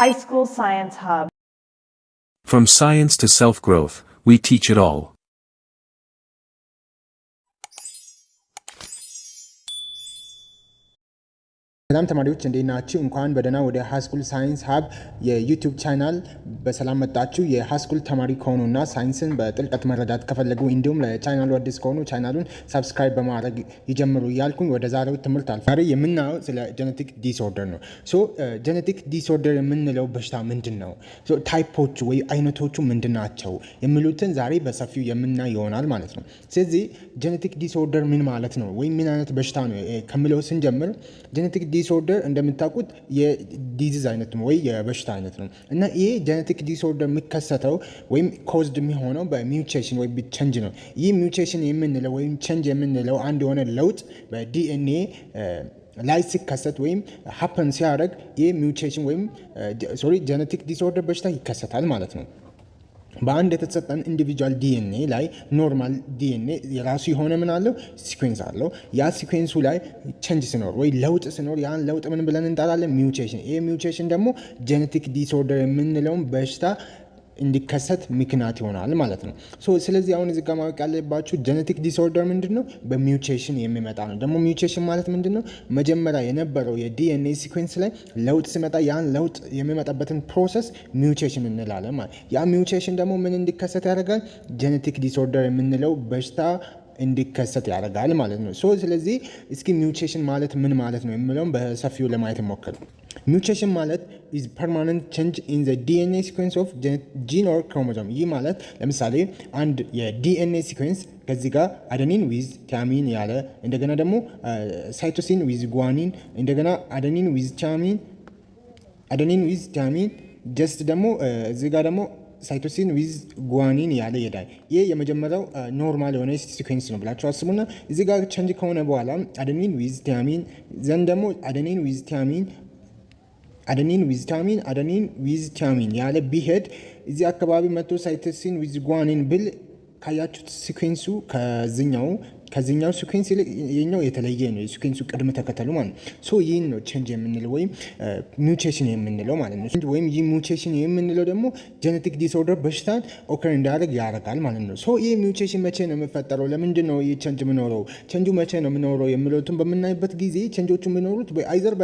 High School Science Hub. From science to self-growth, we teach it all. ሰላም ተማሪዎች እንዴት ናችሁ? እንኳን በደህና ወደ ሃይስኩል ሳይንስ ሀብ የዩቲዩብ ቻናል በሰላም መጣችሁ። የሃይስኩል ተማሪ ከሆኑና ሳይንስን በጥልቀት መረዳት ከፈለጉ እንዲሁም ለቻናሉ አዲስ ከሆኑ ቻናሉን ሰብስክራይብ በማድረግ ይጀምሩ እያልኩኝ ወደ ዛሬው ትምህርት አልፋለሁ። ዛሬ የምናየው ስለ ጄኔቲክ ዲስኦርደር ነው። ጄኔቲክ ዲስኦርደር የምንለው በሽታ ምንድን ነው? ታይፖቹ ወይ አይነቶቹ ምንድን ናቸው? የሚሉትን ዛሬ በሰፊው የምናይ ይሆናል ማለት ነው። ስለዚህ ጄኔቲክ ዲስኦርደር ምን ማለት ነው ወይም ምን አይነት በሽታ ነው ከሚለው ስንጀምር ጄኔቲክ ዲስኦርደር እንደምታውቁት የዲዚዝ አይነት ነው ወይ የበሽታ አይነት ነው እና ይሄ ጄኔቲክ ዲስኦርደር የሚከሰተው ወይም ኮዝድ የሚሆነው በሚውቴሽን ወይ ቼንጅ ነው። ይህ ሚውቴሽን የምንለው ወይም ቼንጅ የምንለው አንድ የሆነ ለውጥ በዲኤንኤ ላይ ሲከሰት ወይም ሀፐን ሲያደርግ ይህ ሚውቴሽን ወይም ጄኔቲክ ዲስኦርደር በሽታ ይከሰታል ማለት ነው። በአንድ የተሰጠን ኢንዲቪጁዋል ዲኤንኤ ላይ ኖርማል ዲኤንኤ የራሱ የሆነ ምን አለው ሲኩዌንስ አለው። ያ ሲኩዌንሱ ላይ ቼንጅ ሲኖር ወይ ለውጥ ሲኖር ያን ለውጥ ምን ብለን እንጠራለን? ሚውቴሽን። ይሄ ሚውቴሽን ደግሞ ጄኔቲክ ዲስኦርደር የምንለውን በሽታ እንዲከሰት ምክንያት ይሆናል ማለት ነው። ስለዚህ አሁን እዚህ ጋር ማወቅ ያለባችሁ ጄኔቲክ ዲስኦርደር ምንድን ነው? በሚውቴሽን የሚመጣ ነው። ደግሞ ሚውቴሽን ማለት ምንድን ነው? መጀመሪያ የነበረው የዲኤንኤ ሲኩዌንስ ላይ ለውጥ ሲመጣ ያን ለውጥ የሚመጣበትን ፕሮሰስ ሚውቴሽን እንላለን ማለት። ያ ሚውቴሽን ደግሞ ምን እንዲከሰት ያደርጋል? ጄኔቲክ ዲስኦርደር የምንለው በሽታ እንዲከሰት ያደርጋል ማለት ነው። ስለዚህ እስኪ ሚውቴሽን ማለት ምን ማለት ነው የሚለውን በሰፊው ለማየት ሞክሩ። ሚውቴሽን ማለት is permanent change in the DNA sequence of gene or chromosome። ይህ ማለት ለምሳሌ አንድ የዲኤንኤ ሲኩዌንስ ከዚህ ጋር አደኒን ዊዝ ታሚን ያለ እንደገና ደግሞ ሳይቶሲን ዊዝ ጓኒን እንደገና አደኒን ዊዝ ታሚን ጀስት ደግሞ እዚህ ጋር ደግሞ ሳይቶሲን ዊዝ ጓኒን ያለ ይሄዳል። ይህ የመጀመሪያው ኖርማል የሆነ ሲኩዌንስ ነው ብላችሁ አስቡና እዚህ ጋር ቼንጅ ከሆነ በኋላ አደኒን ዊዝ ታሚን ዘንድ ደግሞ አደኒን ዊዝ ታሚን ያለ ቢሄድ እዚህ አካባቢ መጥቶ ሳይቶሲን ዊዝ ጓኒን ብል ካያችሁት ሲኩዌንሱ ከዚህኛው ሲኩዌንስ የኛው የተለየ ነው። የሲኩዌንሱ ቅድመ ተከተሉ ማለት ነው። ይህን ነው ቼንጅ የምንለው ወይም ሚውቴሽን የምንለው ማለት ነው። ወይም ይህ ሚውቴሽን የምንለው ደግሞ ጄኔቲክ ዲስኦርደር በሽታን ኦከር እንዳያደርግ ያደርጋል ማለት ነው። ይህ ሚውቴሽን መቼ ነው የሚፈጠረው? ለምንድን ነው ይህ ቼንጅ የሚኖረው? ቼንጁ መቼ ነው የሚኖረው የሚለውትን በምናይበት ጊዜ ቼንጆቹ የሚኖሩት አይዘር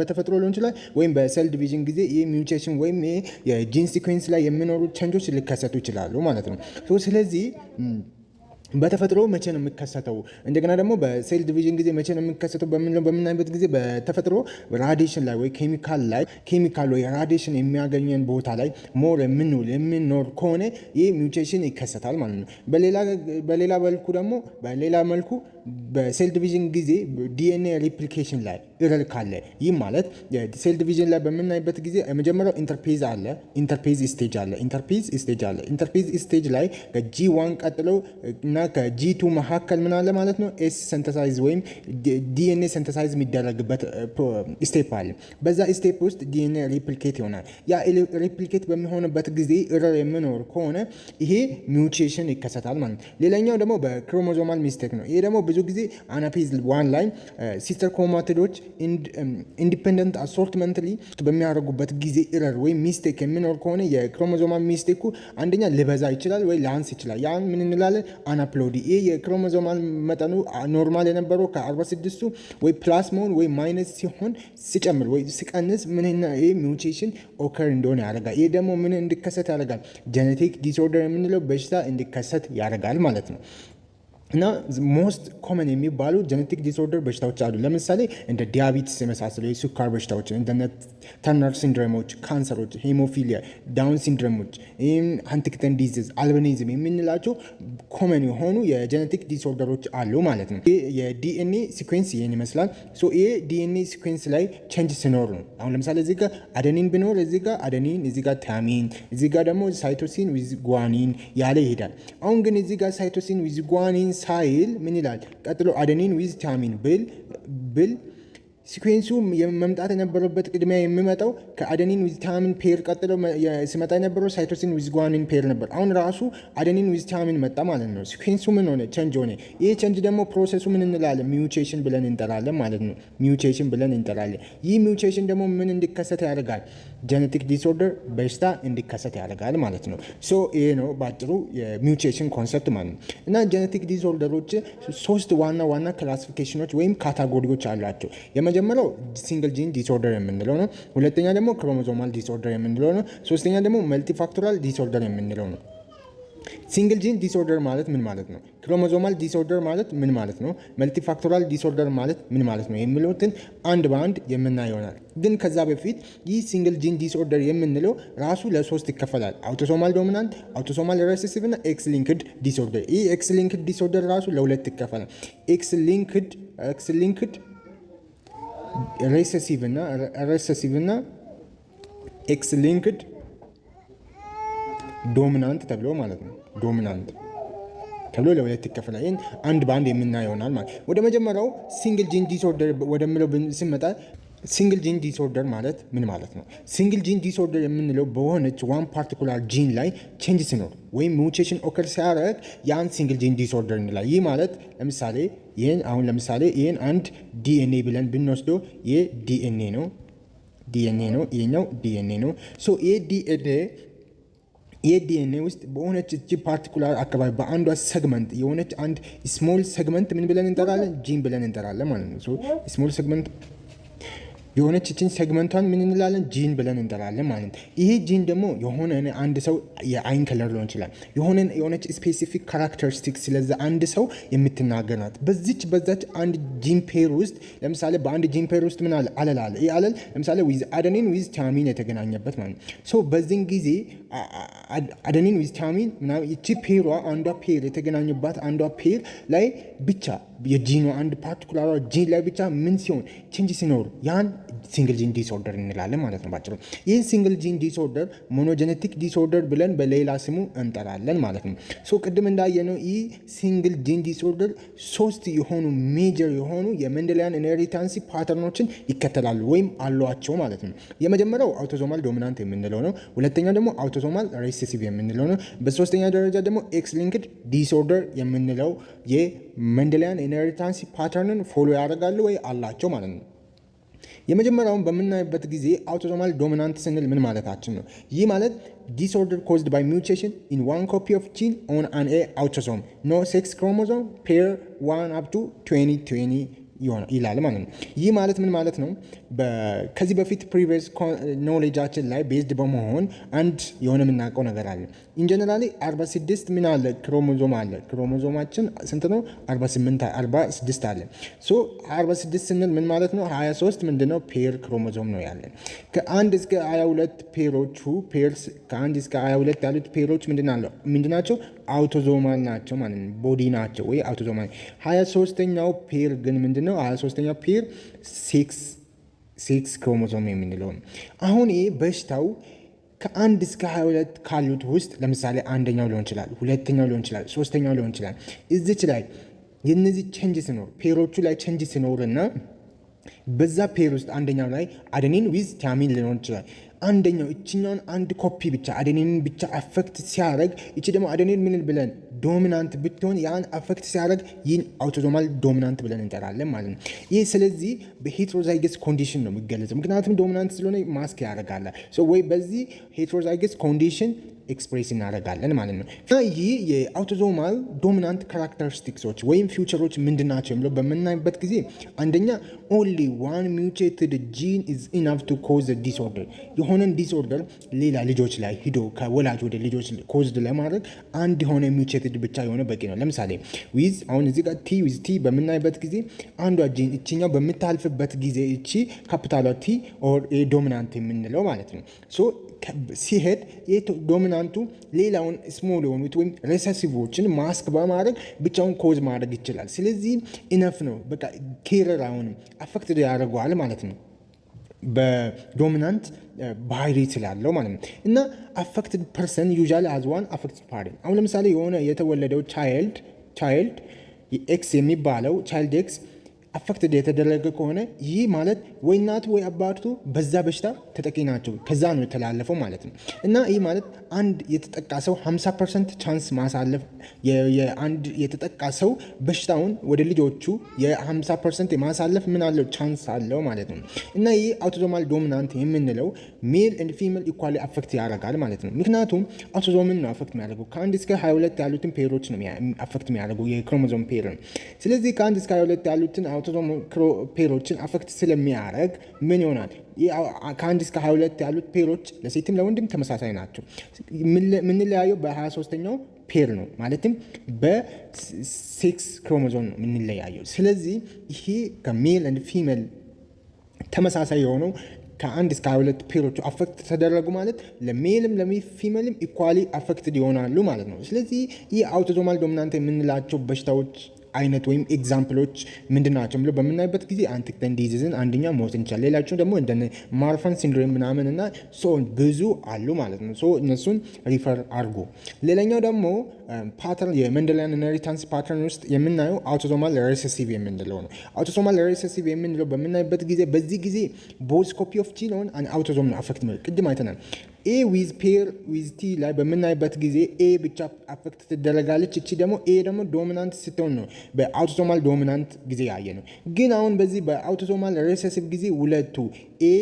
በተፈጥሮ ሊሆን ይችላል ወይም በሴል ዲቪዥን ጊዜ ይህ ሚውቴሽን ወይም የጂን ሲኩዌንስ ላይ የሚኖሩት ቼንጆች ሊከሰቱ ይችላሉ ማለት ነው። ስለዚህ በተፈጥሮ መቼ ነው የሚከሰተው? እንደገና ደግሞ በሴል ዲቪዥን ጊዜ መቼ ነው የሚከሰተው በምናይበት ጊዜ በተፈጥሮ ራዲሽን ላይ ወይ ኬሚካል ወይ ራዲሽን የሚያገኘን ቦታ ላይ ሞር የምንኖር ከሆነ ይህ ሚውቴሽን ይከሰታል ማለት ነው። በሌላ መልኩ በሴል ዲቪዥን ጊዜ ዲኤንኤ ሪፕሊኬሽን ላይ ኢረር ካለ ይህ ማለት ሴል ዲቪዥን ላይ በምናይበት ጊዜ የመጀመሪያው ኢንተርፔዝ ስቴጅ ላይ ከጂ1 ቀጥሎ እና ከጂ2 መካከል ምን አለ ማለት ነው? ኤስ ሰንተሳይዝ ወይም ዲኤንኤ ሰንተሳይዝ የሚደረግበት ስቴፕ አለ። በዛ ስቴፕ ውስጥ ዲኤንኤ ሪፕሊኬት ይሆናል። ያ ሪፕሊኬት በሚሆንበት ጊዜ ኢረር የሚኖር ከሆነ ይሄ ሚውቴሽን ይከሰታል ማለት ነው። ሌላኛው ደግሞ በክሮሞዞማል ሚስቴክ ነው። ይሄ ደግሞ ብዙ ጊዜ አናፔዝ 1 ላይ ሲስተር ክሮማቲዶች ኢንዲፔንደንት አሶርትመንትሊ በሚያደርጉበት ጊዜ ኢረር ወይም ሚስቴክ የሚኖር ከሆነ የክሮሞዞማል ሚስቴኩ አንደኛ ሊበዛ ይችላል ወይ ላንስ ይችላል። ያን ምን እንላለን? አናፕሎዲ። ይህ የክሮሞዞማል መጠኑ ኖርማል የነበረው ከ46ቱ ወይ ፕላስ መሆን ወይ ማይነስ ሲሆን ሲጨምር ወይ ሲቀንስ ይህ ሚውቴሽን ኦከር እንደሆነ ያደርጋል። ይህ ደግሞ ምን እንዲከሰት ያደርጋል? ጄኔቲክ ዲስኦርደር የምንለው በሽታ እንዲከሰት ያደርጋል ማለት ነው። እና ሞስት ኮመን የሚባሉ ጄኔቲክ ዲስኦርደር በሽታዎች አሉ። ለምሳሌ እንደ ዲያቤትስ የመሳሰሉ የሱካር በሽታዎች፣ እንደ ተርነር ሲንድሮሞች፣ ካንሰሮች፣ ሄሞፊሊያ፣ ዳውን ሲንድሮሞች፣ ሃንቲንግተን ዲዚዝ፣ አልቢኒዝም የምንላቸው ኮመን የሆኑ የጄኔቲክ ዲስኦርደሮች አሉ ማለት ነው። የዲኤንኤ ሲኩዌንስ ይህን ይመስላል። ይህ ዲኤንኤ ሲኩዌንስ ላይ ቼንጅ ሲኖር ነው። አሁን ለምሳሌ እዚህ ጋር አደኒን ቢኖር እዚህ ጋር አደኒን፣ እዚህ ጋር ታሚን፣ እዚህ ጋር ደግሞ ሳይቶሲን ዊዝ ጓኒን ያለ ይሄዳል። አሁን ግን እዚህ ጋር ሳይቶሲን ዊዝ ጓኒን ሳይል ምን ይላል? ቀጥሎ አደኒን ዊዝ ታሚን ብል ሲኩዌንሱ መምጣት የነበረበት ቅድሚያ የሚመጣው ከአደኒን ዊዝ ታያሚን ፔር ቀጥሎ ሲመጣ የነበረው ሳይቶሲን ዊዝ ጓኒን ፔር ነበር። አሁን ራሱ አደኒን ዊዝ ታያሚን መጣ ማለት ነው። ሲኩዌንሱ ምን ሆነ? ቸንጅ ሆነ። ይህ ቸንጅ ደግሞ ፕሮሰሱ ምን እንላለን? ሚውቴሽን ብለን እንጠራለን ማለት ነው። ሚውቴሽን ብለን እንጠራለን። ይህ ሚውቴሽን ደግሞ ምን እንዲከሰት ያደርጋል? ጄኔቲክ ዲስኦርደር በሽታ እንዲከሰት ያደርጋል ማለት ነው። ሶ ይሄ ነው ባጭሩ የሚውቴሽን ኮንሰፕት ማለት ነው። እና ጄኔቲክ ዲስኦርደሮች 3 ዋና ክላሲፊኬሽኖች ወይም ካታጎሪዎች አሏቸው። የመጀመሪያው ሲንግል ጂን ዲስኦርደር የምንለው ነው። ሁለተኛ ደግሞ ክሮሞዞማል ዲስኦርደር የምንለው ነው። ሶስተኛ ደግሞ መልቲፋክቶራል ዲስኦርደር የምንለው ነው። ሲንግል ጂን ዲስኦርደር ማለት ምን ማለት ነው? ክሮሞዞማል ዲስኦርደር ማለት ምን ማለት ነው? መልቲፋክቶራል ዲስኦርደር ማለት ምን ማለት ነው? የሚሉትን አንድ በአንድ የምናየው ይሆናል። ግን ከዛ በፊት ይህ ሲንግል ጂን ዲስኦርደር የምንለው ራሱ ለ3 ይከፈላል። አውቶሶማል ዶሚናንት፣ አውቶሶማል ሬሴሲቭ እና ኤክስ ሊንክድ ዲስኦርደር። ይህ ኤክስ ሊንክድ ዲስኦርደር ራሱ ለ2 ይከፈላል። ኤክስ ሊንክድ ሬሴሲቭ እና ኤክስ ሊንክድ ዶሚናንት ተብሎ ማለት ነው። ዶሚናንት ተብሎ ለ2 ይከፈላል። ይህን አንድ በአንድ የምናየው ይሆናል ማለት። ወደ መጀመሪያው ሲንግል ጂን ዲስኦርደር ወደሚለው ስንመጣ ሲንግል ጂን ዲስኦርደር ማለት ምን ማለት ነው? ሲንግል ጂን ዲስኦርደር የምንለው በሆነች ዋን ፓርቲኩላር ጂን ላይ ቼንጅ ሲኖር ወይም ሙቴሽን ኦከር ሲያደርግ ያን ሲንግል ጂን ዲስኦርደር እንላለን። ይህ ማለት ለምሳሌ ይህን አንድ ዲኤንኤ ብለን ብንወስደው ይህ ዲኤንኤ ነው፣ ይሄኛው ዲኤንኤ ነው። ሶ ይህ ዲኤንኤ ውስጥ በሆነች እጅ ፓርቲኩላር አካባቢ በአንዷ ሰግመንት የሆነች አንድ ስሞል ሰግመንት ምን ብለን እንጠራለን? ጂን ብለን እንጠራለን ማለት ነው። ስሞል ሰግመንት የሆነች እችን ሴግመንቷን ምን እንላለን? ጂን ብለን እንጠራለን ማለት ነው። ይሄ ጂን ደግሞ የሆነ አንድ ሰው የአይን ከለር ሊሆን ይችላል። የሆነች ስፔሲፊክ ካራክተሪስቲክ ስለዛ አንድ ሰው የምትናገር ናት። በዛች አንድ ጂን ፔር ውስጥ ለምሳሌ በአንድ ጂን ፔር ውስጥ ምን አለል አለ። ይህ አለል ለምሳሌ ዊዝ አደኒን ዊዝ ታያሚን የተገናኘበት ማለት ነው። ሶ በዚህን ጊዜ አደኒን ዊዝ ታያሚን ይቺ ፔሯ አንዷ ፔር የተገናኙባት አንዷ ፔር ላይ ብቻ የጂኑ አንድ ፓርቲኩላር ጂን ላይ ብቻ ምን ሲሆን ቼንጅ ሲኖር ያን ሲንግል ጂን ዲስኦርደር እንላለን ማለት ነው ባጭሩ። ይህ ሲንግል ጂን ዲስኦርደር ሞኖጀኔቲክ ዲስኦርደር ብለን በሌላ ስሙ እንጠራለን ማለት ነው። ሶ ቅድም እንዳየነው ይህ ሲንግል ጂን ዲስኦርደር 3 የሆኑ ሜጀር የሆኑ የሜንደሊያን ኢንሄሪታንስ ፓተርኖችን ይከተላሉ ወይም አሏቸው ማለት ነው። የመጀመሪያው አውቶዞማል ዶሚናንት የምንለው ነው። ሁለተኛው ደግሞ አውቶዞማል ሬሴሲቭ የምንለው ነው። በሶስተኛ ደረጃ ደግሞ ኤክስ ሊንክድ ዲስኦርደር የምንለው የሜንደሊያን ኢንሄሪታንስ ፓተርንን ፎሎ ያደርጋሉ ወይ አላቸው ማለት ነው። የመጀመሪያውን በምናይበት ጊዜ አውቶዞማል ዶሚናንት ስንል ምን ማለታችን ነው? ይህ ማለት ዲስኦርደር ኮዝድ ባይ ሚውቴሽን ኢን ዋን ኮፒ ኦፍ ጂን ኦን አን አውቶዞም ኖ ሴክስ ክሮሞዞም ፔር 1 አፕ ቱ 2020 ይላል ማለት ነው። ይህ ማለት ምን ማለት ነው? ከዚህ በፊት ፕሪቪየስ ኖሌጃችን ላይ ቤዝድ በመሆን አንድ የሆነ የምናውቀው ነገር አለ። ኢንጀነራሊ 46 ምን አለ? ክሮሞዞም አለ። ክሮሞዞማችን ስንት ነው? 46 አለ። ሶ 46 ስንል ምን ማለት ነው? 23 ምንድነው? ፔር ክሮሞዞም ነው ያለን። ከ1 እስከ 22 ፔሮቹ ፔርስ ከ1 እስከ 22 ያሉት ፔሮች ምንድናቸው? አውቶዞማል ናቸው ማለት ነው። ቦዲ ናቸው ወይ አውቶዞማል። 23ኛው ፔር ግን ምንድነው? 23ኛው ፔር ሴክስ ክሮሞዞም የምንለው ነው። አሁን ይህ በሽታው ከ1 እስከ 22 ካሉት ውስጥ ለምሳሌ አንደኛው ሊሆን ይችላል፣ ሁለተኛው ሊሆን ይችላል፣ ሶስተኛው ሊሆን ይችላል። እዚች ላይ የነዚህ ቼንጅ ሲኖር ፔሮቹ ላይ ቼንጅ ሲኖርና በዛ ፔር ውስጥ አንደኛው ላይ አደኒን ዊዝ ታያሚን ሊሆን ይችላል። አንደኛው እችኛውን አንድ ኮፒ ብቻ አደኒንን ብቻ አፌክት ሲያደርግ እቺ ደግሞ አደኒን ምን ብለን ዶሚናንት ብትሆን ያን አፌክት ሲያደርግ ይህን አውቶዞማል ዶሚናንት ብለን እንጠራለን ማለት ነው። ይህ ስለዚህ በሄትሮዛይገስ ኮንዲሽን ነው የሚገለጸው። ምክንያቱም ዶሚናንት ስለሆነ ማስክ ያደርጋል ወይ በዚህ ሄትሮዛይገስ ኮንዲሽን ኤክስፕሬስ እናደርጋለን ማለት ነው። እና ይህ የአውቶዞማል ዶሚናንት ካራክተሪስቲክሶች ወይም ፊውቸሮች ምንድን ናቸው የሚለው በምናይበት ጊዜ አንደኛ ኦንሊ ዋን ሚውቴትድ ጂን ኢዝ ኢናፍ ቱ ኮዝ ዲስኦርደር። የሆነን ዲስኦርደር ሌላ ልጆች ላይ ሂዶ ከወላጅ ወደ ልጆች ኮዝድ ለማድረግ አንድ የሆነ ሚውቴትድ ብቻ የሆነ በቂ ነው። ለምሳሌ ዊዝ አሁን እዚህ ጋር ቲ ዊዝ ቲ በምናይበት ጊዜ አንዷ ጂን እችኛው በምታልፍበት ጊዜ እቺ ካፒታሏ ቲ ኦር ዶሚናንት የምንለው ማለት ነው ሲሄድ ዶሚናንቱ ሌላውን ስሞል የሆኑት ወይም ሬሰሲቮችን ማስክ በማድረግ ብቻውን ኮዝ ማድረግ ይችላል። ስለዚህ ኢነፍ ነው በቃ ኬረር አሁንም አፌክትድ ያደርገዋል ማለት ነው በዶሚናንት ባህሪ ስላለው ማለት ነው። እና አፌክትድ ፐርሰን ዩዥዋሊ ሃዝ ዋን አፌክትድ ፓረንት። አሁን ለምሳሌ የሆነ የተወለደው ቻይልድ ኤክስ የሚባለው ቻይልድ ኤክስ አፌክትድ የተደረገ ከሆነ ይህ ማለት ወይ እናቱ ወይ አባቱ በዛ በሽታ ተጠቂ ናቸው፣ ከዛ ነው የተላለፈው ማለት ነው። እና ይህ ማለት አንድ የተጠቃ ሰው 50% ቻንስ ማሳለፍ የአንድ የተጠቃ ሰው በሽታውን ወደ ልጆቹ የ50% የማሳለፍ ምን አለው ቻንስ አለው ማለት ነው። እና ይህ አውቶዞማል ዶሚናንት የምንለው ሜል ኤንድ ፊሜል ኢኳሊ አፌክት ያደርጋል ማለት ነው። ምክንያቱም አውቶዞምን ነው አፌክት የሚያደርገው ከ1 እስከ 22 ያሉትን ፔሮች ነው አፌክት የሚያደርገው የክሮሞዞም ፔር ነው። ስለዚህ ከ1 እስከ 22 ያሉትን አውቶዞም ፔሮችን አፌክት ስለሚያደርግ ምን ይሆናል? ከ1 እስከ 22 ያሉት ፔሮች ለሴትም ለወንድም ተመሳሳይ ናቸው። የምንለያየው በ23ኛው ፔር ነው፣ ማለትም በሴክስ ክሮሞዞም ነው የምንለያየው። ስለዚህ ይሄ ከሜል ኤንድ ፊሜል ተመሳሳይ የሆነው ከ1 እስከ 22 ፔሮቹ አፌክት ተደረጉ ማለት ለሜልም ለፊሜልም ኢኳሊ አፌክትድ ይሆናሉ ማለት ነው። ስለዚህ ይህ አውቶዞማል ዶሚናንት የምንላቸው በሽታዎች አይነት ወይም ኤግዛምፕሎች ምንድን ናቸው ብሎ በምናይበት ጊዜ አንቲክተን ዲዚዝን አንደኛ መውሰድ እንችላል። ሌላቸው ደግሞ እንደ ማርፋን ሲንድሮም ምናምን እና ብዙ አሉ ማለት ነው። እነሱን ሪፈር አድርጎ ሌላኛው ደግሞ ፓተርን የመንደሊያን ኢንሄሪታንስ ፓተርን ውስጥ የምናየው አውቶዞማል ሬሴሲቭ የምንለው ነው። አውቶዞማል ሬሴሲቭ የምንለው በምናይበት ጊዜ በዚህ ጊዜ ቦዝ ኮፒ ኦፍ ጂ ነው አውቶዞም ነው አፌክት ቅድም አይተናል። ኤ ዊዝ ፔር ዊዝ ቲ ላይ በምናይበት ጊዜ ኤ ብቻ አፌክት ትደረጋለች። እቺ ደግሞ ኤ ደግሞ ዶሚናንት ስትሆን ነው በአውቶዞማል ዶሚናንት ጊዜ ያየ ነው። ግን አሁን በዚህ በአውቶዞማል ሬሴሲቭ ጊዜ ሁለቱ ኤ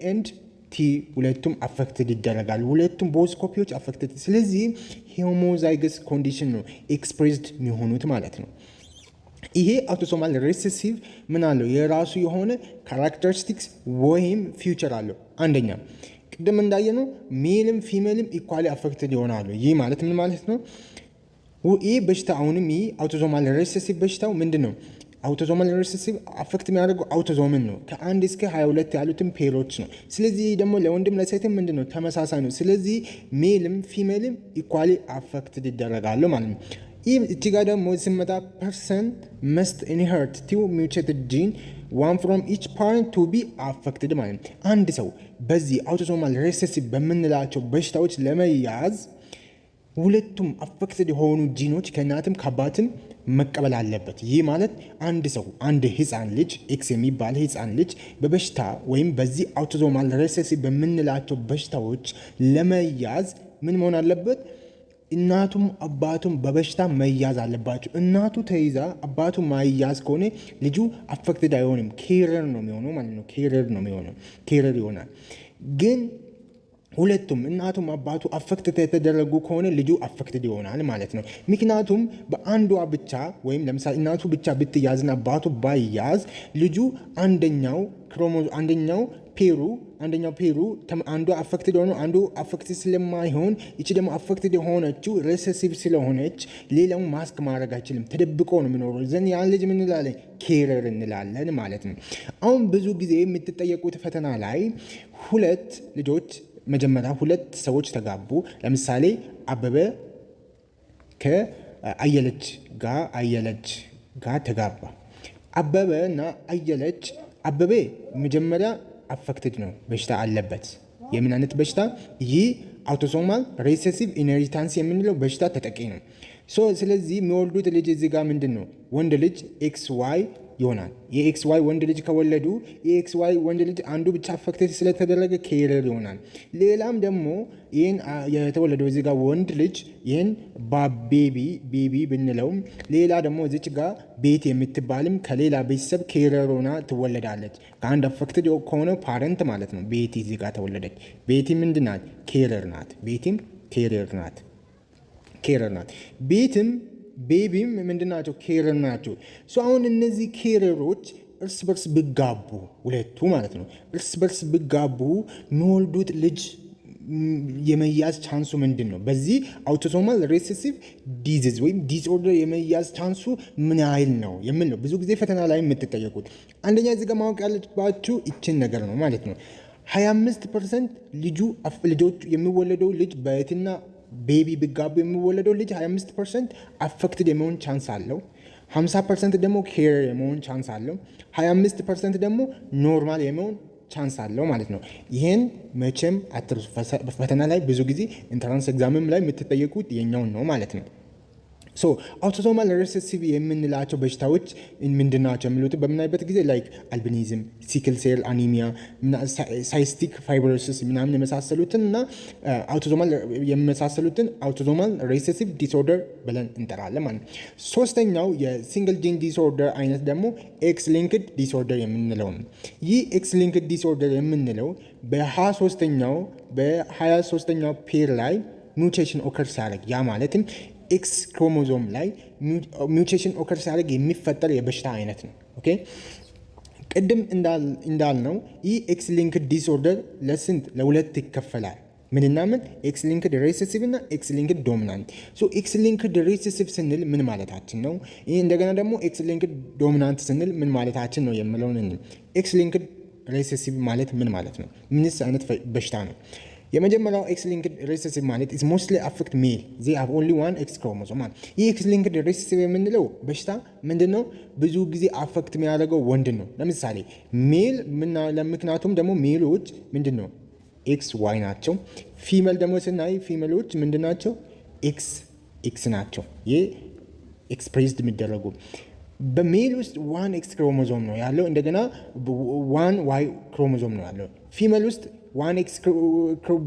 ኤንድ ቲ ሁለቱም አፌክትድ ይደረጋሉ። ሁለቱም ቦዝ ኮፒዎች አፌክትድ። ስለዚህ ሆሞዛይገስ ኮንዲሽን ነው ኤክስፕሬስድ የሚሆኑት ማለት ነው። ይሄ አውቶሶማል ሬሴሲቭ ምን አለው? የራሱ የሆነ ካራክተሪስቲክስ ወይም ፊውቸር አለው። አንደኛ ቅድም እንዳየነው ሜልም ፊሜልም ኢኳሊ አፌክትድ ይሆናሉ። ይህ ማለት ምን ማለት ነው? ይህ በሽታ አሁንም ይህ አውቶዞማል ሬሴሲቭ በሽታው ምንድን ነው? አውቶዞማል ሬሴሲቭ አፌክት የሚያደርገው አውቶዞምን ነው። ከ1 እስከ 22 ያሉትን ፔሮች ነው። ስለዚህ ደግሞ ለወንድም ለሴትም ምንድን ነው ተመሳሳይ ነው። ስለዚህ ሜልም ፊሜልም ኢኳሊ አፌክትድ ይደረጋሉ ማለት ነው። ይህ እጅጋ ደግሞ 80% መስት ኢንሄርት ቱ ሚውቴትድ ጂን ዋን ፍሮም ኢች ፓረንት ቱ ቢ አፌክትድ ማለት ነው። አንድ ሰው በዚህ አውቶዞማል ሬሴሲቭ በምንላቸው በሽታዎች ለመያዝ ሁለቱም አፌክትድ የሆኑ ጂኖች ከእናትም ከአባትም መቀበል አለበት። ይህ ማለት አንድ ሰው አንድ ህፃን ልጅ ኤክስ የሚባል ህፃን ልጅ በበሽታ ወይም በዚህ አውቶዞማል ሬሴሲቭ በምንላቸው በሽታዎች ለመያዝ ምን መሆን አለበት? እናቱም አባቱም በበሽታ መያዝ አለባቸው። እናቱ ተይዛ አባቱ ማይያዝ ከሆነ ልጁ አፌክትድ አይሆንም፣ ኬረር ነው የሚሆነው ማለት ነው። ኬረር ይሆናል። ግን ሁለቱም እናቱም አባቱ አፌክትድ የተደረጉ ከሆነ ልጁ አፌክትድ ይሆናል ማለት ነው። ምክንያቱም በአንዷ ብቻ ወይም ለምሳሌ እናቱ ብቻ ብትያዝና አባቱ ባይያዝ ልጁ አንደኛው ፔሩ አንዱ አፌክትድ ሆኖ አንዱ አፌክትድ ስለማይሆን እቺ ደግሞ አፌክትድ የሆነችው ሬሴሲቭ ስለሆነች ሌላውን ማስክ ማድረግ አይችልም፣ ተደብቆ ነው የሚኖረው። ዘን ያን ልጅ ምን እንላለን? ኬረር እንላለን ማለት ነው። አሁን ብዙ ጊዜ የምትጠየቁት ፈተና ላይ መጀመሪያ ሁለት ሰዎች ተጋቡ። ለምሳሌ አበበ ከአየለች ጋር ተጋባ። አበበ እና አበበ መጀመሪያ አፌክትድ ነው፣ በሽታ አለበት። የምን አይነት በሽታ? ይህ አውቶሶማል ሬሴሲቭ ኢንሄሪታንስ የምንለው በሽታ ተጠቂ ነው። ስለዚህ የሚወልዱት ልጅ እዚህ ጋር ምንድን ነው? ወንድ ልጅ ኤክስ ዋይ ይሆናል። የኤክስ ዋይ ወንድ ልጅ ከወለዱ የኤክስ ዋይ ወንድ ልጅ አንዱ ብቻ አፌክትድ ስለተደረገ ኬረር ይሆናል። ሌላም ደግሞ ይህን የተወለደው እዚህ ጋር ወንድ ልጅ ይህን ቤቢ ብንለውም ሌላ ደግሞ እዚች ጋር ቤት የምትባልም ከሌላ ቤተሰብ ኬረር ሆና ትወለዳለች። ከአንድ አፌክትድ ከሆነ ፓረንት ማለት ነው። ቤቲ እዚህ ጋር ተወለደች። ቤቲ ምንድን ናት? ኬረር ናት። ቤቲም ኬረር ናት። ቤቢም ምንድናቸው? ኬረር ናቸው። አሁን እነዚህ ኬረሮች እርስ በርስ ቢጋቡ ሁለቱ ማለት ነው እርስ በርስ ቢጋቡ የሚወልዱት ልጅ የመያዝ ቻንሱ ምንድን ነው? በዚህ አውቶሶማል ሬሴሲቭ ዲዚዝ ወይም ዲስኦርደር የመያዝ ቻንሱ ምን ያህል ነው የሚል ነው ብዙ ጊዜ ፈተና ላይ የምትጠየቁት። አንደኛ እዚህ ጋር ማወቅ ያለባችሁ ይችን ነገር ነው ማለት ነው። 25% ልጆቹ የሚወለደው ልጅ በየትና ቤቢ ቢጋቡ የሚወለደው ልጅ 25% አፌክትድ የመሆን ቻንስ አለው። 50% ደግሞ ኬር የመሆን ቻንስ አለው። 25% ደግሞ ኖርማል የመሆን ቻንስ አለው ማለት ነው። ይህን መቼም አትርሱ። ፈተና ላይ ብዙ ጊዜ ኢንትራንስ ኤግዛምም ላይ የምትጠየቁት የኛውን ነው ማለት ነው። አውቶዞማል ሪሴሲቭ የምንላቸው በሽታዎች ምንድን ናቸው የሚሉትን በምናይበት ጊዜ ላይክ አልቢኒዝም፣ ሲክል ሴል አኒሚያ፣ ሳይስቲክ ፋይብሮሲስ ምናምን የመሳሰሉትን እና አውቶዞማል የመሳሰሉትን አውቶዞማል ሪሴሲቭ ዲስኦርደር ብለን እንጠራለን ማለት ነው። ሶስተኛው የሲንግል ጂን ዲስኦርደር አይነት ደግሞ ኤክስ ሊንክድ ዲስኦርደር የምንለው ነው። ይህ ኤክስ ሊንክድ ዲስኦርደር የምንለው በ23ኛው ፔር ላይ ሚውቴሽን ኦከር ሲያደርግ ያ ማለትም ኤክስ ክሮሞዞም ላይ ሚውቴሽን ኦከር ሲያደርግ የሚፈጠር የበሽታ አይነት ነው። ኦኬ ቅድም እንዳልነው ይህ ኤክስ ሊንክድ ዲስኦርደር ለሁለት ይከፈላል። ምንና ምን? ኤክስ ሊንክድ ሬሴሲቭ እና ኤክስ ሊንክድ ዶሚናንት። ኤክስ ሊንክድ ሬሴሲቭ ስንል ምን ማለታችን ነው? ይህ እንደገና ደግሞ ኤክስ ሊንክድ ዶሚናንት ስንል ምን ማለታችን ነው የምለውን ኤክስ ሊንክድ ሬሴሲቭ ማለት ምን ማለት ነው? ምንስ አይነት በሽታ ነው? የመጀመሪያው ኤክስ ሊንክድ ሬሴሲቭ ማለት is mostly affect male they have only one X chromosome። ይህ ኤክስ ሊንክድ ሬሴሲቭ የምንለው በሽታ ምንድነው? ብዙ ጊዜ አፌክት የሚያደርገው ወንድን ነው። ለምሳሌ ሜል ምክንያቱም ደግሞ ሜሎች ምንድነው ኤክስ ዋይ ናቸው። ፊሜል ደግሞ ስናይ ፊሜሎች ምንድናቸው? ኤክስ ናቸው። ይህ ኤክስፕሬስድ የሚደረጉ በሜል ውስጥ ዋን ኤክስ ክሮሞዞም ነው ያለው። እንደገና ዋን ዋይ ክሮሞዞም ነው ያለው። ፊሜል ውስጥ ዋን ኤክስ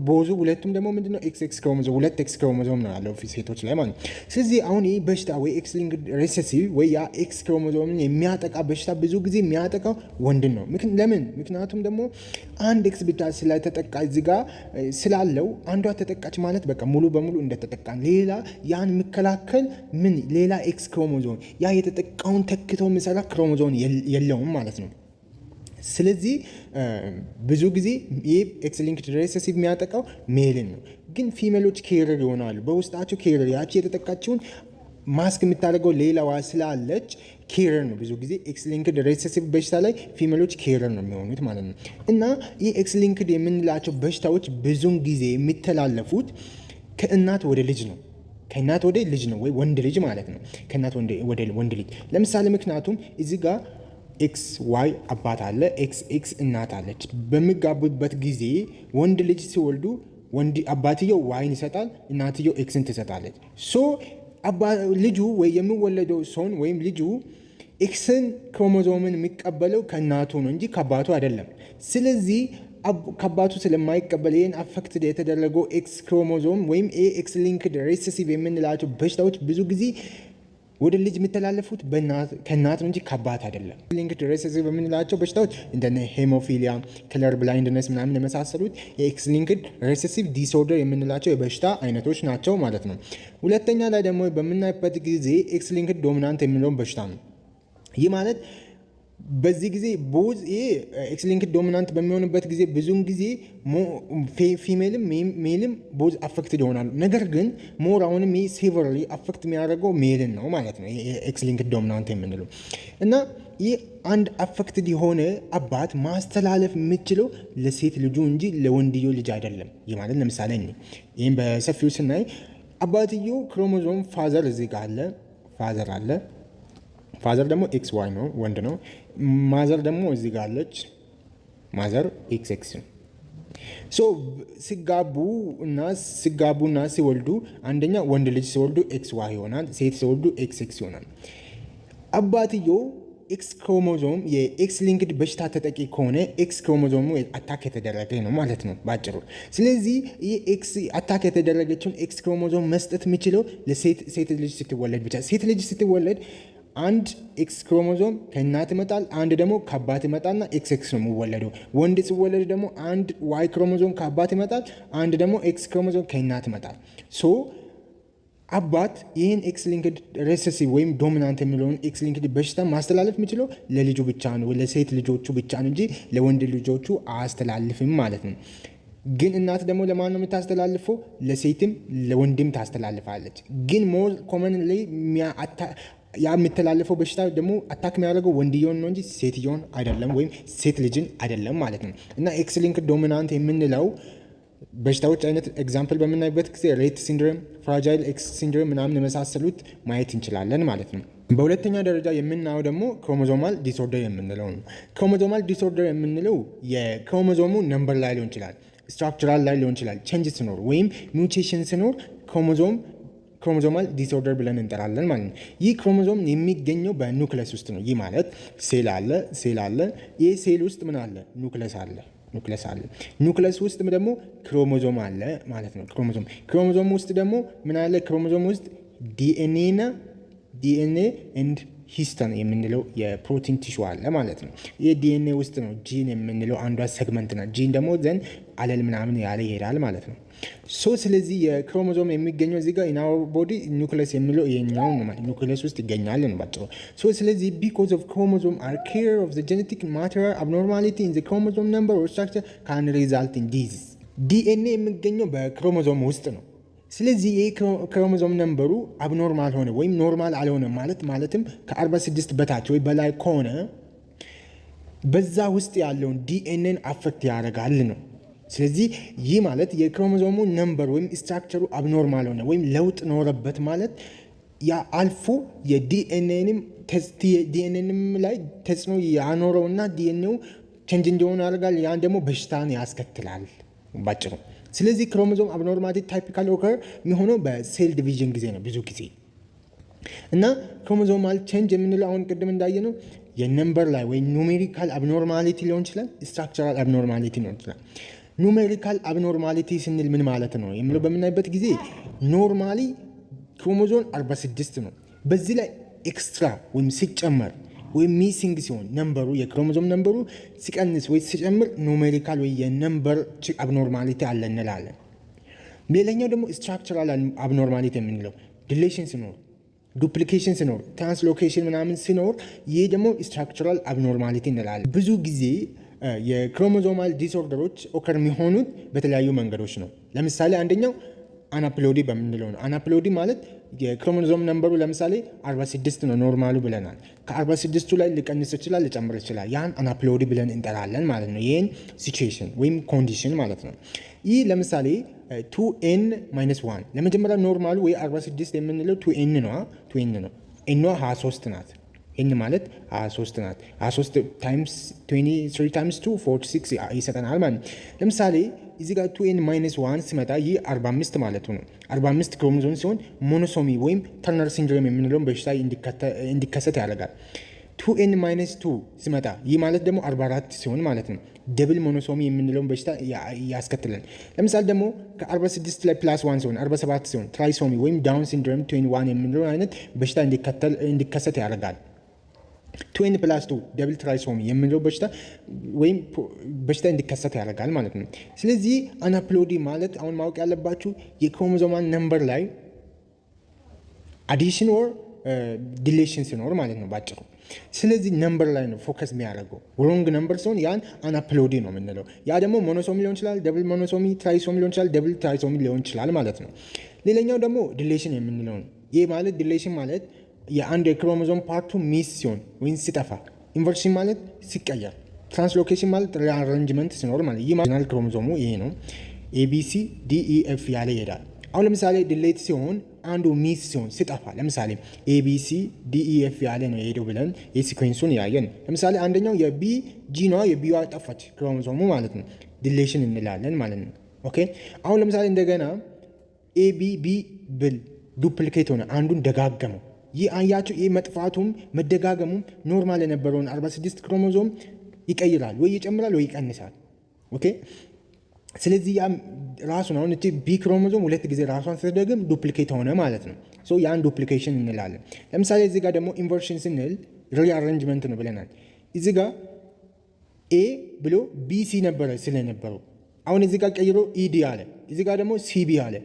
ቦዙ ሁለቱም ደግሞ ምንድነው ኤክስ ክሮሞዞም ሁለት ኤክስ ክሮሞዞም ነው ያለው ሴቶች ላይ ማለት ነው። ስለዚህ አሁን ይህ በሽታ ወይ ኤክስ ሊንክድ ሬሴሲቭ ወይ ያ ኤክስ ክሮሞዞምን የሚያጠቃ በሽታ ብዙ ጊዜ የሚያጠቃው ወንድን ነው። ለምን? ምክንያቱም ደግሞ አንድ ኤክስ ብቻ ስለተጠቃ እዚህ ጋር ስላለው አንዷ ተጠቃች ማለት በቃ ሙሉ በሙሉ እንደተጠቃ ሌላ ያን የሚከላከል ሌላ ኤክስ ክሮሞዞም ያ የተጠቃውን ተክተው የሚሰራ ክሮሞዞም የለውም ማለት ነው። ስለዚህ ብዙ ጊዜ ይህ ኤክስ ሊንክድ ሬሴሲቭ የሚያጠቃው ሜልን ነው። ግን ፊሜሎች ኬረር ይሆናሉ። በውስጣቸው ኬረር ያቺ የተጠቃችውን ማስክ የምታደርገው ሌላዋ ስላለች ኬረር ነው። ብዙ ጊዜ ኤክስ ሊንክድ ሬሴሲቭ በሽታ ላይ ፊሜሎች ኬረር ነው የሚሆኑት ማለት ነው። እና ይህ ኤክስ ሊንክድ የምንላቸው በሽታዎች ብዙን ጊዜ የሚተላለፉት ከእናት ወደ ልጅ ነው። ከእናት ወደ ልጅ ነው ወይ ወንድ ልጅ ማለት ነው። ከእናት ወደ ወንድ ልጅ ለምሳሌ ምክንያቱም እዚህ ጋር ኤክስ ዋይ አባት አለ፣ ኤክስ እናት አለች። በሚጋቡበት ጊዜ ወንድ ልጅ ሲወልዱ አባትየው ዋይን ይሰጣል፣ እናትየው ኤክስን ትሰጣለች። ልጁ ወይ የሚወለደው ሰውን ወይም ልጁ ኤክስን ክሮሞዞምን የሚቀበለው ከእናቱ ነው እንጂ ከአባቱ አይደለም። ስለዚህ ከአባቱ ስለማይቀበል ይህን አፌክትድ የተደረገው ኤክስ ክሮሞዞም ወይም ኤክስ ሊንክድ ሬሴሲቭ የምንላቸው በሽታዎች ብዙ ጊዜ ወደ ልጅ የሚተላለፉት ከእናት ነው እንጂ ከአባት አይደለም። ሊንክድ ሬሴሲቭ የምንላቸው በሽታዎች እንደነ ሄሞፊሊያ፣ ከለር ብላይንድነስ ምናምን የመሳሰሉት የኤክስ ሊንክድ ሬሴሲቭ ዲስኦርደር የምንላቸው የበሽታ አይነቶች ናቸው ማለት ነው። ሁለተኛ ላይ ደግሞ በምናይበት ጊዜ ኤክስ ሊንክድ ዶሚናንት የሚለውን በሽታ ነው። ይህ ማለት በዚህ ጊዜ ቦዝ ኤክስ ሊንክድ ዶሚናንት በሚሆንበት ጊዜ ብዙውን ጊዜ ፊሜልም ሜልም ቦዝ አፌክትድ ይሆናሉ። ነገር ግን ሞር አሁንም ይህ ሴቨርሊ አፌክት የሚያደርገው ሜልን ነው ማለት ነው ኤክስ ሊንክድ ዶሚናንት የምንለው እና ይህ አንድ አፌክትድ የሆነ አባት ማስተላለፍ የምችለው ለሴት ልጁ እንጂ ለወንድየው ልጅ አይደለም። ይህ ማለት ለምሳሌ ይህም በሰፊው ስናይ አባትየው ክሮሞዞም ፋዘር እዚህ ጋር አለ፣ ፋዘር አለ። ፋዘር ደግሞ ኤክስ ዋይ ነው ወንድ ነው። ማዘር ደግሞ እዚህ ጋር አለች፣ ማዘር ኤክስ ነው። ሲጋቡና ሲወልዱ አንደኛ ወንድ ልጅ ሲወልዱ ኤክስ ዋይ ይሆናል፣ ሴት ሲወልዱ ኤክስ ይሆናል። አባትየው ኤክስ ክሮሞዞም የኤክስ ሊንክድ በሽታ ተጠቂ ከሆነ ኤክስ ክሮሞዞሙ አታክ የተደረገ ነው ማለት ነው ባጭሩ። ስለዚህ ይህ ኤክስ አታክ የተደረገችውን ኤክስ ክሮሞዞም መስጠት የሚችለው ለሴት ልጅ ስትወለድ ብቻ። ሴት ልጅ ስትወለድ አንድ ኤክስ ክሮሞዞም ከእናት ይመጣል፣ አንድ ደግሞ ከአባት ይመጣልና ኤክስ ነው የሚወለደው። ወንድ ሲወለድ ደግሞ አንድ ዋይ ክሮሞዞም ከአባት ይመጣል፣ አንድ ደግሞ ኤክስ ክሮሞዞም ከእናት ይመጣል። አባት ይህን ኤክስ ሊንክድ ሬሴሲቭ ወይም ዶሚናንት የሚለውን ኤክስ ሊንክድ በሽታ ማስተላለፍ የሚችለው ለልጁ ብቻ ነው፣ ለሴት ልጆቹ ብቻ ነው እንጂ ለወንድ ልጆቹ አያስተላልፍም ማለት ነው። ግን እናት ደግሞ ለማን ነው የምታስተላልፈው? ለሴትም ለወንድም ታስተላልፋለች። ግን ሞር ኮመንሊ ያ የሚተላለፈው በሽታ ደግሞ አታክ የሚያደርገው ወንድየውን ነው እንጂ ሴትየውን አይደለም፣ ወይም ሴት ልጅን አይደለም ማለት ነው። እና ኤክስ ሊንክድ ዶሚናንት የምንለው በሽታዎች አይነት ኤግዛምፕል በምናይበት ጊዜ ሬት ሲንድሮም፣ ፍራጃይል ኤክስ ሲንድሮም ምናምን የመሳሰሉት ማየት እንችላለን ማለት ነው። በሁለተኛ ደረጃ የምናየው ደግሞ ክሮሞዞማል ዲስኦርደር የምንለው ነው። ክሮሞዞማል ዲስኦርደር የምንለው የክሮሞዞሙ ነምበር ላይ ሊሆን ይችላል፣ ስትራክቸራል ላይ ሊሆን ይችላል። ቼንጅ ሲኖር ወይም ሚውቴሽን ሲኖር ክሮሞዞም ክሮሞዞማል ዲስኦርደር ብለን እንጠራለን ማለት ነው። ይህ ክሮሞዞም የሚገኘው በኑክለስ ውስጥ ነው። ይህ ማለት ሴል አለ። ይህ ሴል ውስጥ ምን አለ? ኑክለስ አለ። ኑክለስ ውስጥ ደግሞ ክሮሞዞም አለ ማለት ነው። ክሮሞዞም ውስጥ ደግሞ ምን አለ? ክሮሞዞም ውስጥ ዲኤንኤ ኤንድ ሂስተን የምንለው የፕሮቲን ቲሹ አለ ማለት ነው። ይህ ዲኤንኤ ውስጥ ነው ጂን የምንለው አንዷ ሴግመንት ናት። ጂን ደግሞ ዘን አለል ምናምን ያለ ይሄዳል ማለት ነው። ስለዚህ የክሮሞዞም የሚገኘው እዚህ ጋር ኢናወር ቦዲ ኒውክለስ የሚለው ይሄኛው ነው ማለት ኒውክለስ ውስጥ ይገኛል ነው ባጭሩ። ስለዚህ ቢኮዝ ኦፍ ክሮሞዞም አር ኬር ኦፍ ዘ ጄኔቲክ ማቴሪያል አብኖርማሊቲ ኢን ዘ ክሮሞዞም ነምበር ኦር ስትራክቸር ካን ሪዛልት ኢን ዲዚዝ። ዲኤንኤ የሚገኘው በክሮሞዞም ውስጥ ነው። ስለዚህ ይህ ክሮሞዞም ነምበሩ አብኖርማል ሆነ ወይም ኖርማል አልሆነ ማለትም ከ46 በታች ወይ በላይ ከሆነ በዛ ውስጥ ያለውን ዲኤንኤን አፌክት ያደርጋል ነው። ስለዚህ ይህ ማለት የክሮሞዞሙ ነምበር ወይም ስትራክቸሩ አብኖርማል ሆነ ወይም ለውጥ ኖረበት ማለት ያ አልፎ የዲኤንኤንም ላይ ተጽዕኖ ያኖረውና ዲኤንኤው ቼንጅ እንዲሆን ያደርጋል። ያን ደግሞ በሽታን ያስከትላል ባጭሩ። ስለዚህ ክሮሞዞም አብኖርማሊቲ ታይፒካል ኦከር የሚሆነው በሴል ዲቪዥን ጊዜ ነው ብዙ ጊዜ እና ክሮሞዞማል ቼንጅ የምንለው አሁን ቅድም እንዳየነው የነምበር ላይ ወይ ኑሜሪካል አብኖርማሊቲ ሊሆን ይችላል፣ ስትራክቸራል አብኖርማሊቲ ሊሆን ይችላል። ኑሜሪካል አብኖርማሊቲ ስንል ምን ማለት ነው የሚለው በምናይበት ጊዜ ኖርማሊ ክሮሞዞም 46 ነው። በዚህ ላይ ኤክስትራ ወይም ሲጨመር ወይም ሚሲንግ ሲሆን ነምበሩ የክሮሞዞም ነምበሩ ሲቀንስ ወይ ሲጨምር ኑሜሪካል ወይ የነምበር አብኖርማሊቲ አለ እንላለን። ሌላኛው ደግሞ ስትራክቸራል አብኖርማሊቲ የምንለው ዲሌሽን ሲኖር፣ ዱፕሊኬሽን ሲኖር፣ ትራንስሎኬሽን ምናምን ሲኖር ይህ ደግሞ ስትራክቸራል አብኖርማሊቲ እንላለን። ብዙ ጊዜ የክሮሞዞማል ዲስኦርደሮች ኦከር የሚሆኑት በተለያዩ መንገዶች ነው። ለምሳሌ አንደኛው አናፕሎዲ በምንለው ነው። አናፕሎዲ ማለት የክሮሞዞም ነምበሩ ለምሳሌ 46 ነው ኖርማሉ ብለናል። ከ46ቱ ላይ ሊቀንስ ይችላል፣ ሊጨምር ይችላል። ያን አናፕሎዲ ብለን እንጠራለን ማለት ነው። ይህን ሲቹዌሽን ወይም ኮንዲሽን ማለት ነው። ይህ ለምሳሌ 2n-1 ለመጀመሪያ ኖርማሉ ወይ 46 የምንለው 2n ነው። ኤኗ 23 ናት። ኤን ማለት 23 ናት። 23 ታይምስ 23 ታይምስ 2 46 ይሰጠናል ማለት ነው። ለምሳሌ እዚህ ጋር 2n-1 ሲመጣ ይህ 45 ማለቱ ነው። 45 ክሮሞዞም ሲሆን ሞኖሶሚ ወይም ተርነር ሲንድሮም የምንለውን በሽታ እንዲከሰት ያደርጋል። 2n-2 ሲመጣ ይህ ማለት ደግሞ 44 ሲሆን ማለት ነው። ደብል ሞኖሶሚ የምንለውን በሽታ ያስከትላል። ለምሳሌ ደግሞ ከ46 ላይ ፕላስ 1 ሲሆን 47 ሲሆን ትራይሶሚ ወይም ዳውን ሲንድሮም 21 የምንለውን አይነት በሽታ እንዲከሰት ያደርጋል። 20+2 ደብል ትራይሶሚ የምንለው በሽታ ወይም በሽታ እንዲከሰት ያደርጋል ማለት ነው። ስለዚህ አናፕሎዲ ማለት አሁን ማወቅ ያለባችሁ የክሮሞዞማን ነምበር ላይ አዲሽን ወር ዲሌሽን ሲኖር ማለት ነው ባጭሩ። ስለዚህ ነምበር ላይ ነው ፎከስ የሚያደርገው። ሮንግ ነምበር ሲሆን ያን አናፕሎዲ ነው የምንለው። ያ ደግሞ ሞኖሶሚ ሊሆን ይችላል፣ ደብል ሞኖሶሚ፣ ትራይሶሚ ሊሆን ይችላል፣ ደብል ትራይሶሚ ሊሆን ይችላል ማለት ነው። ሌላኛው ደግሞ ዲሌሽን የምንለው ነው። ይህ ማለት ዲሌሽን ማለት የአንድ የክሮሞዞም ፓርቱ ሚስ ሲሆን ወይም ሲጠፋ፣ ኢንቨርሽን ማለት ሲቀየር፣ ትራንስሎኬሽን ማለት ሪአሬንጅመንት ሲኖር ማለት ይህ ማለት ክሮሞዞሙ ይሄ ነው። ኤቢሲ ዲኢኤፍ ያለ ይሄዳል። አሁን ለምሳሌ ዲሌት ሲሆን አንዱ ሚስ ሲሆን ሲጠፋ፣ ለምሳሌ ኤቢሲ ዲኢኤፍ ያለ ነው የሄደው ብለን የሲኩዌንሱን ያየን። ለምሳሌ አንደኛው የቢ ጂኗ የቢዋ ጠፋች ክሮሞዞሙ ማለት ነው፣ ዲሌሽን እንላለን ማለት ነው። ኦኬ አሁን ለምሳሌ እንደገና ኤቢቢ ብል ዱፕሊኬት ሆነ፣ አንዱን ደጋገመው። ይህ አያችሁ፣ ይህ መጥፋቱም መደጋገሙም ኖርማል የነበረውን 46 ክሮሞዞም ይቀይራል፣ ወይ ይጨምራል ወይ ይቀንሳል። ኦኬ ስለዚህ ያ ራሱን አሁን እቺ ቢ ክሮሞዞም ሁለት ጊዜ ራሷን ስትደግም ዱፕሊኬት ሆነ ማለት ነው። ያን ዱፕሊኬሽን እንላለን። ለምሳሌ እዚህ ጋር ደግሞ ኢንቨርሽን ስንል ሪአሬንጅመንት ነው ብለናል። እዚህ ጋር ኤ ብሎ ቢሲ ነበረ ስለነበረው አሁን እዚህ ጋር ቀይሮ ኢዲ አለ፣ እዚህ ጋር ደግሞ ሲቢ አለ።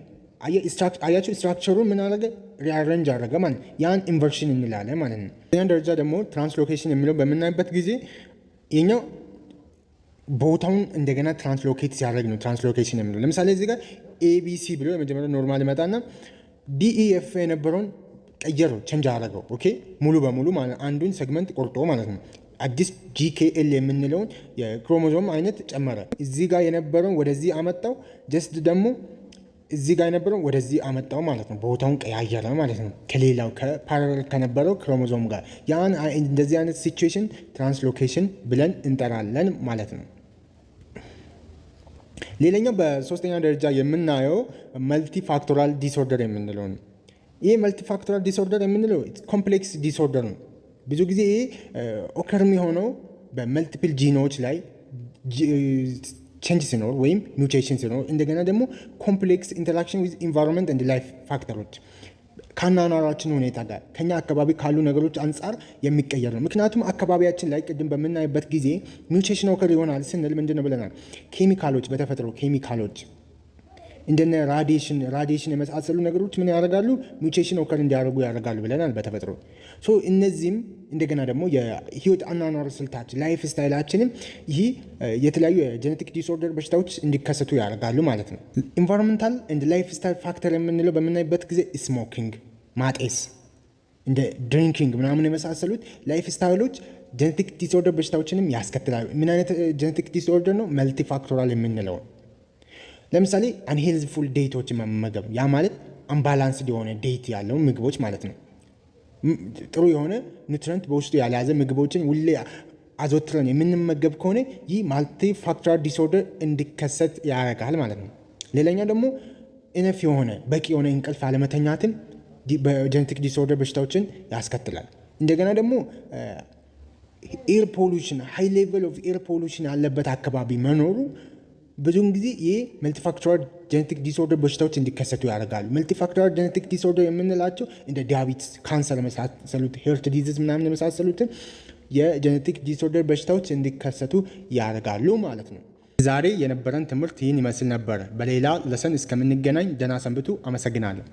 አያቸው ስትራክቸሩ ምን አረገ? ሪአሬንጅ አረገ ማለት ያን ኢንቨርሽን እንላለን ማለት ነው። ያን ደረጃ ደግሞ ትራንስሎኬሽን የሚለው በምናይበት ጊዜ የኛው ቦታውን እንደገና ትራንስሎኬት ሲያደርግ ነው ትራንስሎኬሽን የሚለው። ለምሳሌ እዚህ ጋር ኤቢሲ ብሎ የመጀመሪያው ኖርማል ይመጣና ዲኢኤፍ የነበረውን ቀየረው፣ ቸንጅ አረገው። ኦኬ ሙሉ በሙሉ ማለት አንዱን ሴግመንት ቆርጦ ማለት ነው። አዲስ ጂኬኤል የምንለውን የክሮሞዞም አይነት ጨመረ። እዚህ ጋር የነበረውን ወደዚህ አመጣው፣ ጀስት ደግሞ እዚህ ጋር የነበረው ወደዚህ አመጣው ማለት ነው። ቦታውን ቀያየረ ማለት ነው ከሌላው ከፓራሌል ከነበረው ክሮሞዞም ጋር። ያን እንደዚህ አይነት ሲቹዌሽን ትራንስሎኬሽን ብለን እንጠራለን ማለት ነው። ሌላኛው በሶስተኛ ደረጃ የምናየው መልቲ ፋክቶራል ዲስኦርደር የምንለው ነው። ይህ መልቲፋክቶራል ዲስኦርደር የምንለው ኮምፕሌክስ ዲስኦርደር ነው። ብዙ ጊዜ ኦከር የሚሆነው በመልቲፕል ጂኖች ላይ ቼንጅ ሲኖር ወይም ሚውቴሽን ሲኖር፣ እንደገና ደግሞ ኮምፕሌክስ ኢንተራክሽን ዊዝ ኢንቫይሮንመንት ኤንድ ላይፍ ፋክተሮች ከአኗኗራችን ሁኔታ ጋር ከኛ አካባቢ ካሉ ነገሮች አንጻር የሚቀየር ነው። ምክንያቱም አካባቢያችን ላይ ቅድም በምናይበት ጊዜ ሚውቴሽን ኦከር ይሆናል ስንል ምንድን ነው ብለናል? ኬሚካሎች፣ በተፈጥሮ ኬሚካሎች እንደነ ራዲዬሽን የመሳሰሉ ነገሮች ምን ያደርጋሉ? ሚውቴሽን ኦከር እንዲያደርጉ ያደርጋሉ ብለናል በተፈጥሮ። እነዚህም እንደገና ደግሞ የህይወት አኗኗር ስልታችን ላይፍ ስታይላችንም ይህ የተለያዩ የጄኔቲክ ዲስኦርደር በሽታዎች እንዲከሰቱ ያደርጋሉ ማለት ነው። ኢንቫይሮንመንታል ኤንድ ላይፍ ስታይል ፋክተር የምንለው በምናይበት ጊዜ ስሞኪንግ፣ ማጤስ፣ እንደ ድሪንኪንግ ምናምን የመሳሰሉት ላይፍ ስታይሎች ጄኔቲክ ዲስኦርደር በሽታዎችንም ያስከትላሉ። ምን አይነት ጄኔቲክ ዲስኦርደር ነው? መልቲፋክቶራል የምንለው። ለምሳሌ አንሄልዝፉል ዴቶችን መመገብ፣ ያ ማለት አምባላንስድ የሆነ ዴት ያለው ምግቦች ማለት ነው። ጥሩ የሆነ ኒውትረንት በውስጡ ያልያዘ ምግቦችን ሁሌ አዘወትረን የምንመገብ ከሆነ ይህ ማልቲፋክቶራል ዲስኦርደር እንዲከሰት ያደርጋል ማለት ነው። ሌላኛው ደግሞ ኢነፍ የሆነ በቂ የሆነ እንቅልፍ አለመተኛትን በጄኔቲክ ዲስኦርደር በሽታዎችን ያስከትላል። እንደገና ደግሞ ኤር ፖሉሽን፣ ሃይ ሌቨል ኦፍ ኤር ፖሉሽን ያለበት አካባቢ መኖሩ ብዙውን ጊዜ ይህ መልቲፋክቶራል ጄኔቲክ ዲስኦርደር በሽታዎች እንዲከሰቱ ያደርጋሉ። መልቲፋክቶራል ጄኔቲክ ዲስኦርደር የምንላቸው እንደ ዲያቤትስ፣ ካንሰር የመሳሰሉት ሄርት ዲዚዝ ምናምን የመሳሰሉትን የጄኔቲክ ዲስኦርደር በሽታዎች እንዲከሰቱ ያደርጋሉ ማለት ነው። ዛሬ የነበረን ትምህርት ይህን ይመስል ነበር። በሌላ ለሰን እስከምንገናኝ ደህና ሰንብቱ። አመሰግናለሁ።